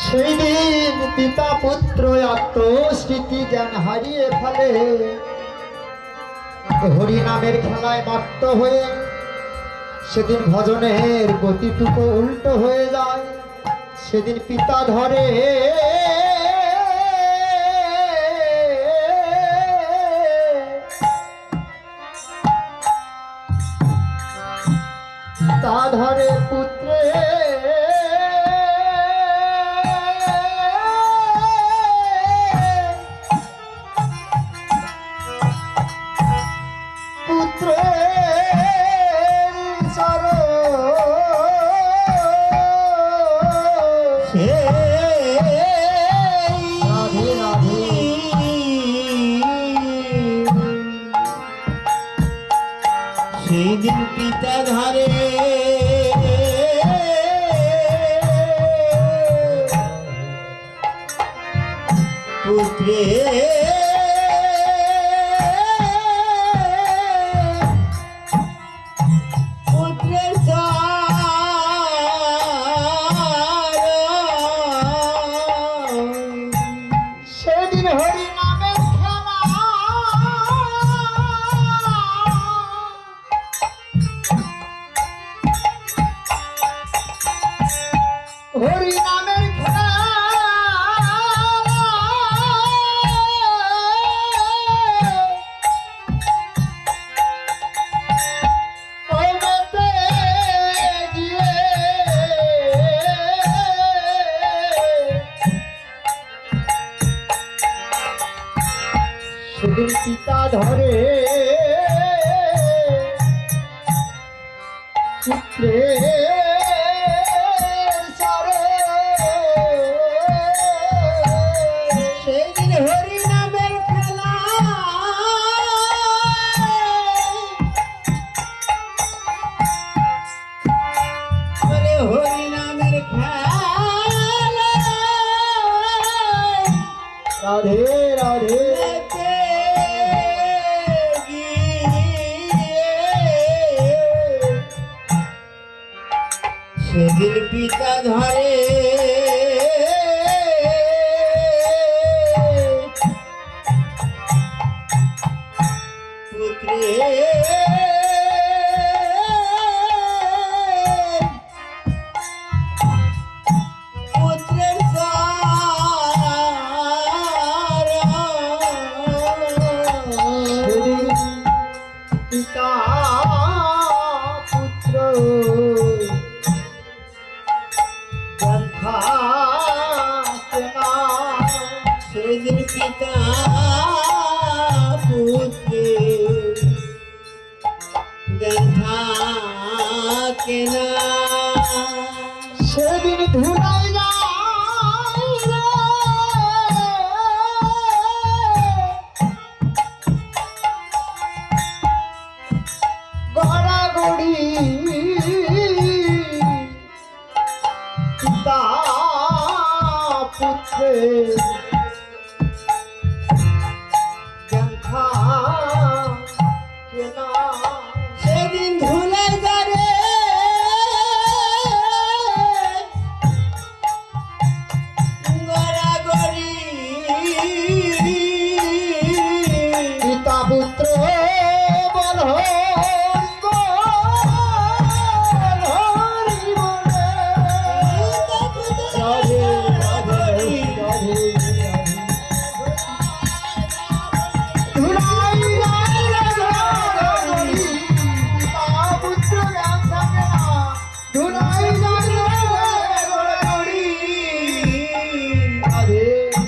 সেই দিন পিতা পুত্র আত্মস্মৃতি জ্ঞান হারিয়ে ফেলে, হরি নামের খেলায় মত্ত হয়ে সেদিন ভজনের গতিটুকু উল্টো হয়ে যায়। সেদিন পিতা ধরে তা ধরে পুত্রে সেদিন পিতা ধরে পুত্রে পুত্রের সেদিন হরি নামের খেলা হরি নামের খেলা ওইটাতে গিয়ে সেদিন পিতা ধরে পুত্রের সারে সেদিন হরি নামের খেলা বলে হরি নামের খেলা রাধে রাধে সেদিন পিতা ধরে পুত্রে পুত্রের সেদিন পিতা পুত্র সেদিন পিতা পুত্রে থাকে না সেদিন ধুলাই গড়াগড়ি পিতা পুত্রে সেদিন ভুলে যাবে গড়াগড়ি পিতা পুত্র বল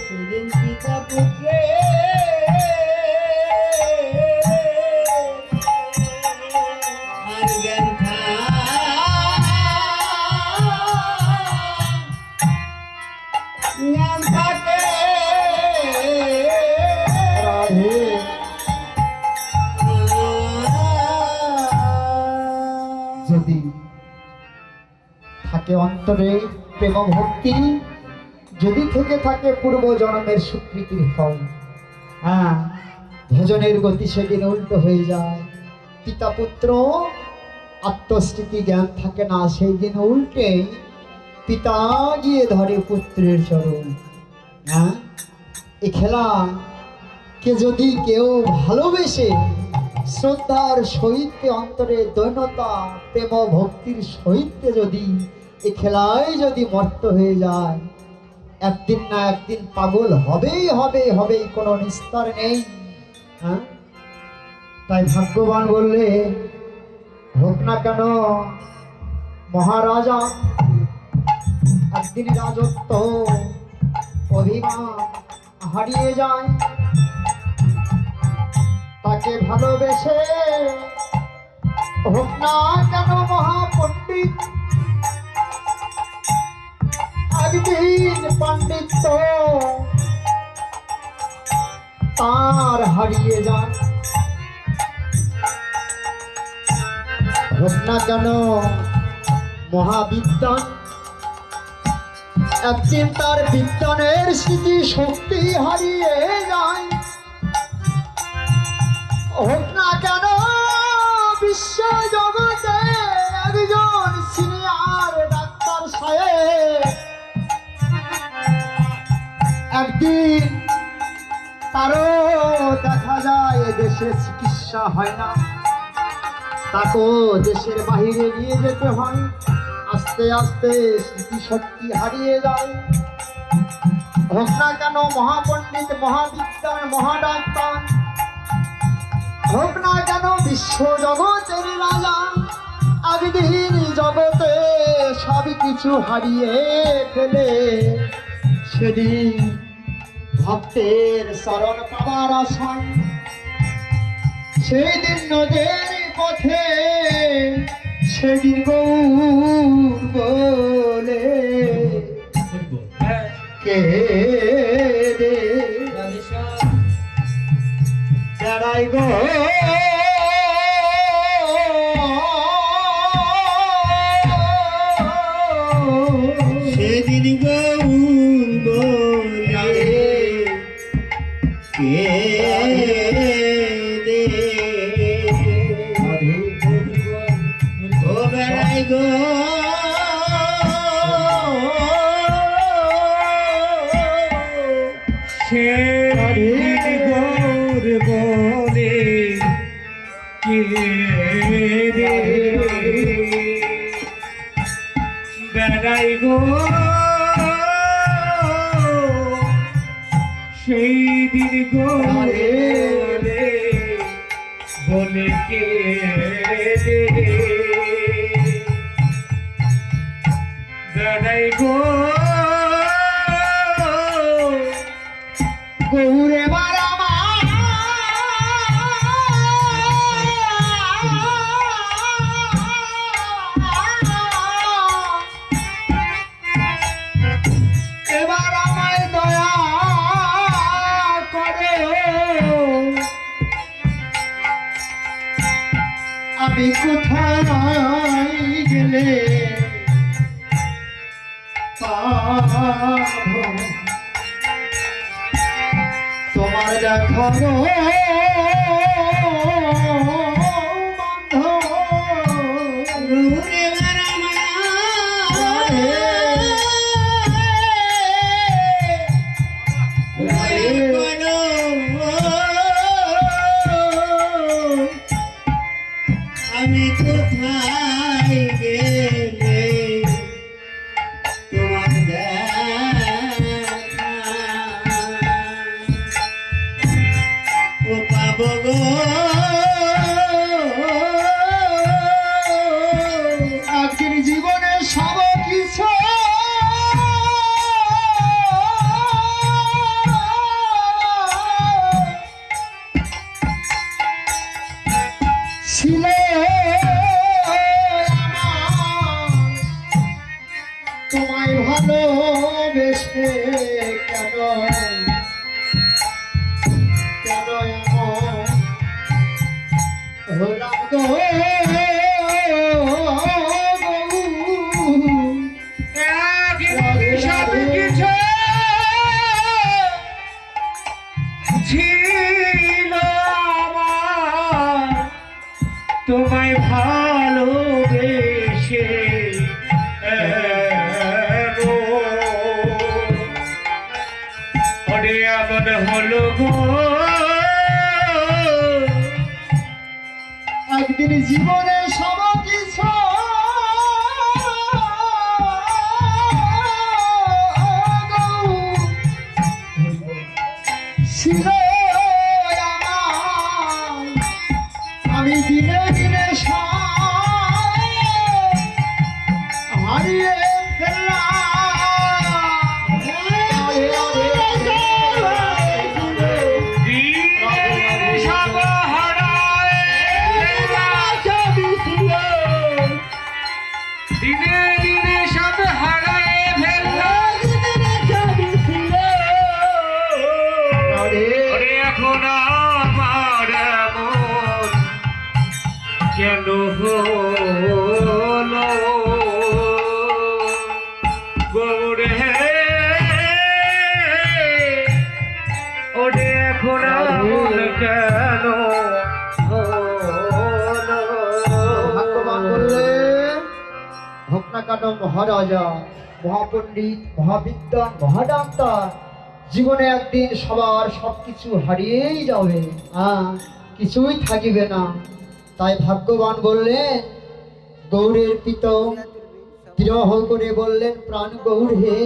সেদিন পিতা পুত্রে আর জ্ঞান জ্ঞান থাকে রাধে যদি থাকে অন্তরে প্রেম ভক্তি, যদি থেকে থাকে পূর্ব জন্মের স্বীকৃতির ফল, হ্যাঁ ভজনের গতি সেদিন উল্টো হয়ে যায়। পিতা পুত্র আত্মস্মৃতি জ্ঞান থাকে না, সেই দিন উল্টে পিতা গিয়ে ধরে পুত্রের চরণ। হ্যাঁ, এ খেলা কে যদি কেউ ভালোবেসে শ্রদ্ধার সহিত অন্তরে দৈনতা প্রেম ভক্তির সহিত যদি এ খেলায় যদি মর্ত হয়ে যায়, একদিন না একদিন পাগল হবেই হবে, হবেই, কোনো নিস্তার নেই। হ্যাঁ, তাই ভাগ্যবান বললে হোক না কেন মহারাজা, একদিন রাজত্ব অভিমান হারিয়ে যায়। তাকে ভালোবেসে হোক না কেন মহাপণ্ডিত, একদিন পাণ্ডিত্য তার হারিয়ে যায়। হোক না কেন মহাবিদ্যান, একদিন তার বিজ্ঞানের স্মৃতি শক্তি হারিয়ে যায়। হোক না কেন বিশ্ব জগতে একজন সিনিয়র ডাক্তার সাহেব, একদিন তারও দেখা যায় দেশে চিকিৎসা হয় না, তাকেও দেশের বাহিরে নিয়ে যেতে হয়। আস্তে আস্তে স্মৃতিশক্তি হারিয়ে যায়। হোক না কেন মহাপণ্ডিত, মহাবিদ্যান, মহাডাক্তার, হোক না কেন বিশ্ব জগতের রাজা, একদিন জগতে সব কিছু হারিয়ে ফেলে সেদিন ভক্তের শরণ পাওয়ার আশায় সেই দিন নদের পথে সেদিন গৌর বলে কে রে বেড়াই গো সেদিন গৌর বলে কে দে ও বেড়াই গো সেদিন গৌর বলে কে রে বেড়াই গো সেই দিন গৌর বলে কে রে বেড়াই গো গৌরে মারা এবার আমায় দয়া করে, আমি কোথায় গেলে পাবো তোমার দেখা গো বান্ধব। গৌরে মারা আমি কোথায় গেলে তোমার দেখা ও ওরে এমন হলো গো একদিন জীবনে সব কিছু ছিল আমার, আমি দিনে দিনে হারিয়ে দিনের সব হারায় দিনে দিনে সব হারায় ওরে এখন আমার এমন কেন হলো গৌরে ওরে এখন এমন কেন হলো ভগবান বললেন ভক্তাকাটম মহারাজা, মহাপণ্ডিত, মহাবিদ্যান, মহাডাক্তার, জীবনে একদিন সবার সবকিছু হারিয়েই যাবে, কিছুই থাকিবে না। তাই ভাগ্যবান বললেন, গৌরের পিতম বিরহ করে বললেন, প্রাণ গৌর হে,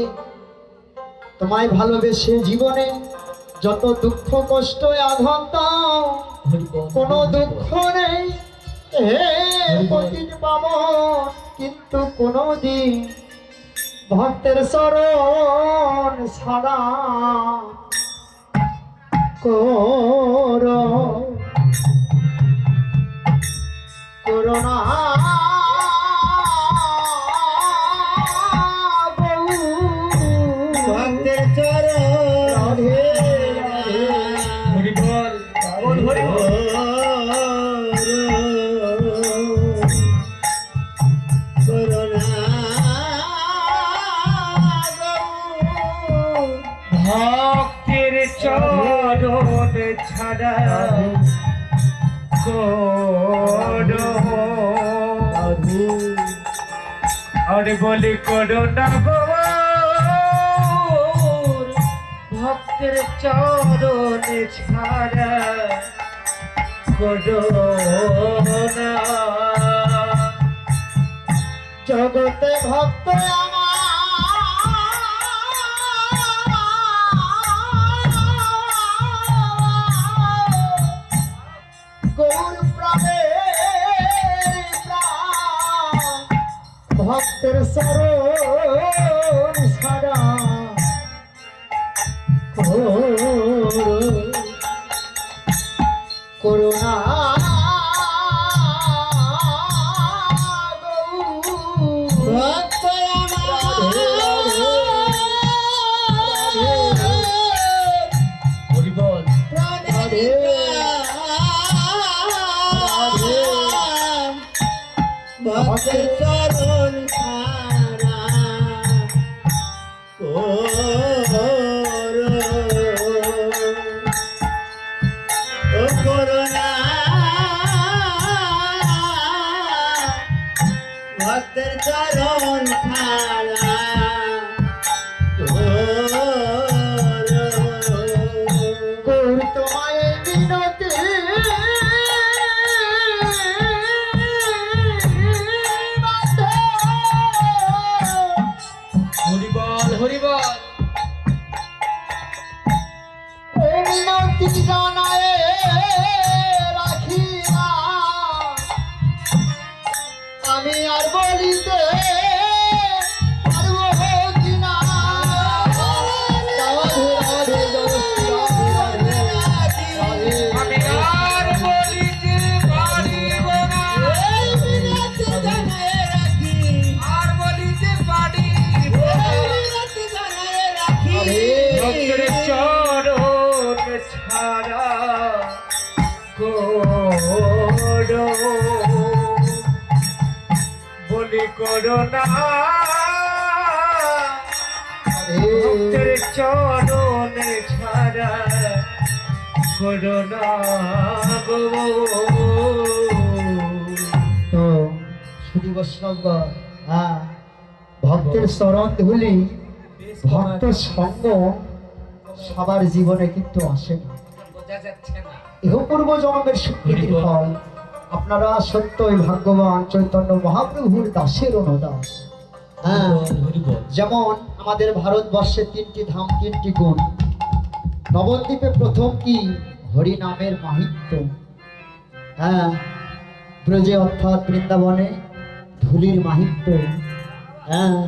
তোমায় ভালোবেসে জীবনে যত দুঃখ কষ্ট আঘাত দাও, কোনো দুঃখ নেই হে পতিত পাবন, কিন্তু কোনোদিন ভক্তের শরণ ছাড়া করোনা ভক্তের চরণ রাধে হরি বল বল হরি বল ভক্তের চরণ ছাড়া করো আরে বলি করো না গো ভক্তের চরণ ছাড়া করো না জগতে ভক্ত গৌর প্রাণের প্রাণ, ভক্তের শরণ ছাড়া করুণা ভক্ত হরি বল ভক্তের চরণ ছাড়া করোনা ভক্তের চরণ ছাড়া গৌর তোমায় মিনতি হরি বল হরি বল মিনতি জানায় রাখি না, আমি আর বলিতে পারবো কিনা। রাধে রাধে রাধে রাধে আমি আর বলিতে পারিব না আর বলিতে পারিব ভক্তের চরণ ছাড়া করো বলি করো না ভক্তের চরণ ছাড়া করো না গো তো শুধু বৈষ্ণব, ভক্তের শরণ ধুলি, ভক্ত সঙ্গ সবার জীবনে কিন্তু আসে না। বোঝা যাচ্ছে না। ইহ পূর্ব জন্মের স্বীকৃতির ফল। আপনারা সত্যই ভাগ্যবান, চৈতন্য মহাপ্রভুর দাসের অনুদাস। হ্যাঁ, যেমন আমাদের ভারতবর্ষে 3টি ধাম, 3টি গুণ। নবদ্বীপে প্রথম কি? হরি নামের মাহিত্য। হ্যাঁ, ব্রজে অর্থাৎ বৃন্দাবনে ধুলির মাহিত্য। হ্যাঁ,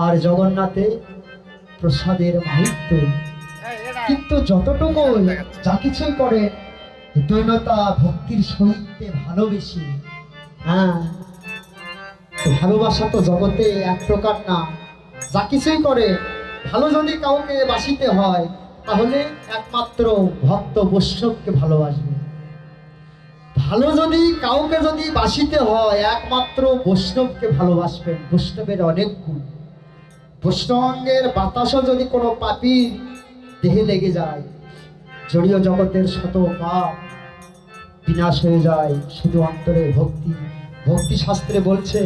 আর জগন্নাথে প্রসাদের মাহিত্য। কিন্তু যতটুকু যা কিছুই করে দৈনতা ভক্তির সহিত ভালোবেসে। হ্যাঁ, ভালোবাসা তো জগতে এক প্রকার না। যা কিছুই করে ভালো যদি কাউকে বাসিতে হয় তাহলে একমাত্র ভক্ত বৈষ্ণবকে ভালোবাসবে। ভালো যদি কাউকে যদি বাসিতে হয় একমাত্র বৈষ্ণবকে ভালোবাসবেন। বৈষ্ণবের অনেক গুণ। বৈষ্ণবের বাতাসও যদি কোনো পাপী দেহে লেগে যায়, জড়ীয় জগতের শত পাপ বিনাশ হয়ে যায় শুধু অন্তরে ভক্তি। ভক্তি শাস্ত্রে বলছে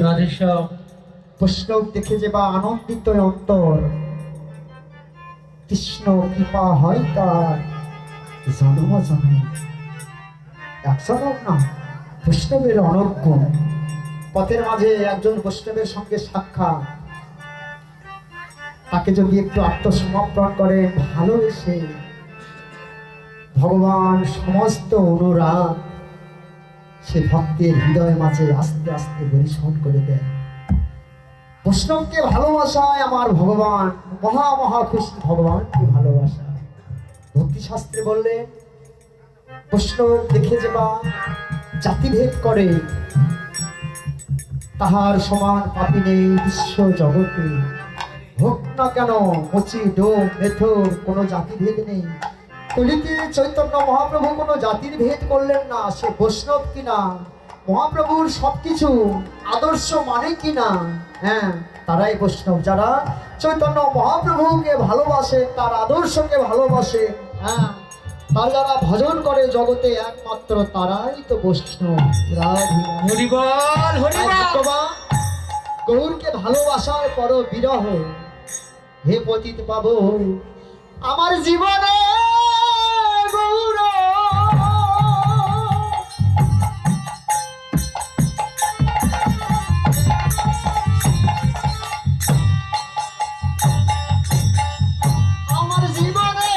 বৈষ্ণব দেখে যে বা আনন্দিত অন্তর, কৃষ্ণ কৃপা হয় তার জন্ম জন্ম। এক জনম না, বৈষ্ণবের অনেক গুণ। পথের মাঝে একজন বৈষ্ণবের সঙ্গে সাক্ষাৎ, তাকে যদি একটু আত্মসমর্পণ করে ভালোবেসে ভগবান সমস্ত অনুরাগ সে ভক্তের হৃদয় মাঝে আস্তে আস্তে পরিশোধ করে দেয়। বৈষ্ণবকে ভালোবাসায় আমার ভগবান মহা মহা খুশি। ভগবানকে ভালোবাসা ভক্তি শাস্ত্রে বললে বৈষ্ণব দেখে যে বা জাতিভেদ করে তাহার সমান পাপী নেই বিশ্ব জগতে। হোক না কেন মুচি ডোম মেথর, কোনো জাতিভেদ নেই। কলিতে চৈতন্য মহাপ্রভু কোনো জাতির ভেদ করলেন না। সে বৈষ্ণব কিনা, মহাপ্রভুর সবকিছু আদর্শ মানে কিনা, হ্যাঁ তারাই বৈষ্ণব। যারা চৈতন্য মহাপ্রভুকে ভালোবাসে, তার আদর্শকে ভালোবাসে, হ্যাঁ তার যারা ভজন করে জগতে একমাত্র তারাই তো বৈষ্ণব। হরিবল হরিবল। গৌরকে ভালোবাসার পর বিরহ, হে পতিত পাবো আমার জীবনে গৌর। আমার জীবনে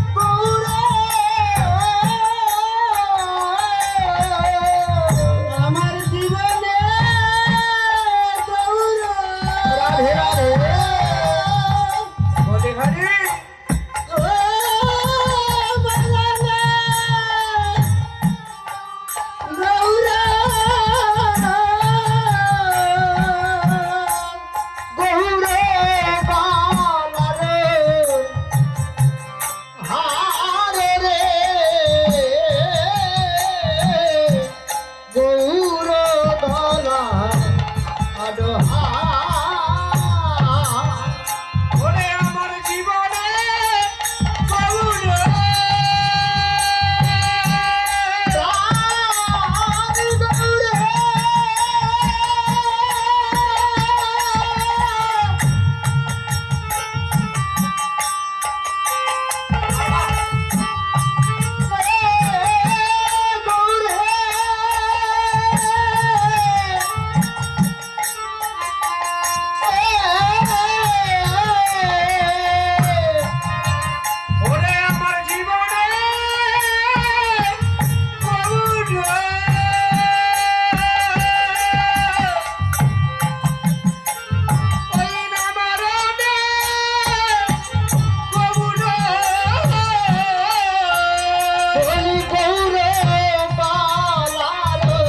গৌর। আমার জীবনে গৌর। রাধে রাধে। হরি হরি। ও বালানা গৌর। গৌরে বালারে হারে রে গৌর ধলা আডহা। ওরে আমার জীবনে গৌর। ওরে আমার জীবনে গৌর। ওই নামারণে গৌর। বলি গৌরে বালারো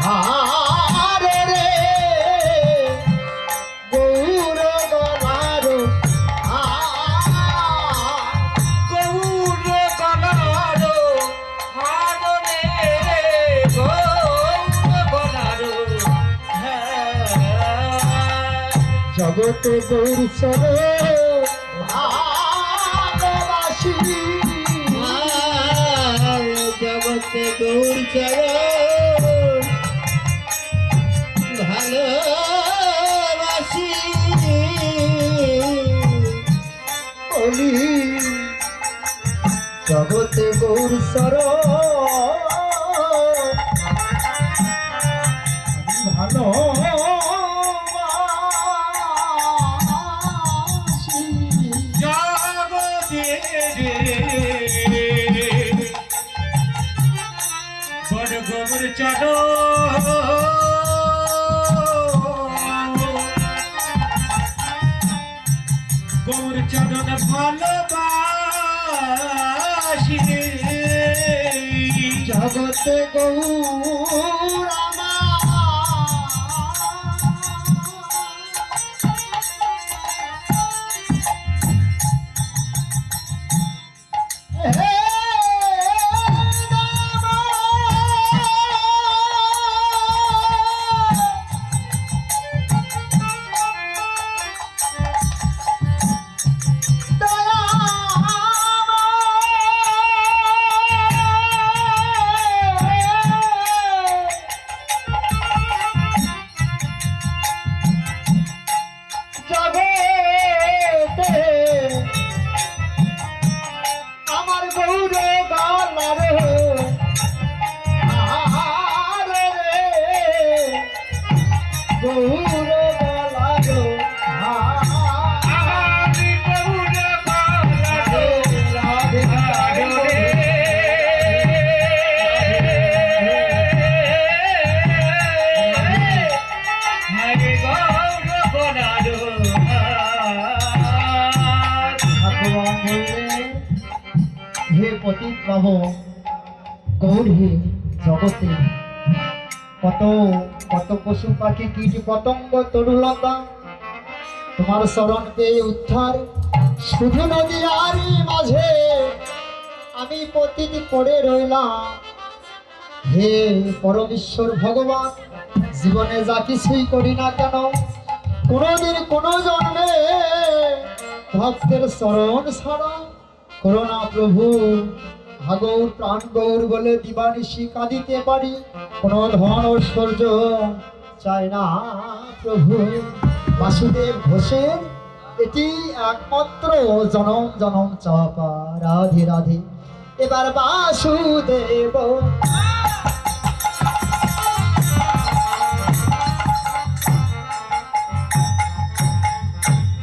হারে রে গৌর গলারো গৌর গলারো হারনে গৌর গলারো। জগতে গৌর চরণ ভালোবাসি জগতে গৌর চরণ ভালোবাসি বলি জগতে গৌর সর ভালো জগতে বড় গোবর চলো গোবর চরণ ভালোবাসি জগতে গৌর আমার গৌরে গালারে আরে রে গৌরে গালারে আমি গৌর বালারে রাধে রাধে হরে গৌর বনারো ভগবান বললেন হে পতিত পাবন গৌর হে জগতে কত কত পশু পাখি কীট পতঙ্গ তরুলতা তোমার শরণ পেয়ে উদ্ধার শুধু নদীর আরি মাঝে আমি পতিত পড়ে রইলাম হে পরমেশ্বর ভগবান জীবনে যা কিছুই করি না কেন কোনোদিন কোনো জন্মে ভক্তের শরণ ছাড়া করোনা প্রভু ভাগৌর প্রাণ গৌর বলে দিবানিশি কাঁদিতে পারি কোনো ধন ঐশ্বর্য চাই না প্রভু বাসুদেব ঘোষের এটি একমাত্র জনম জনম চাপা রাধে রাধে এবার বাসুদেব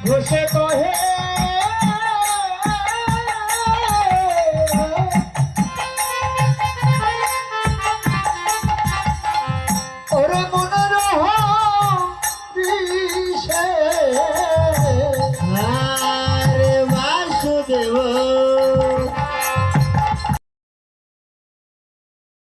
ঘোষে কহে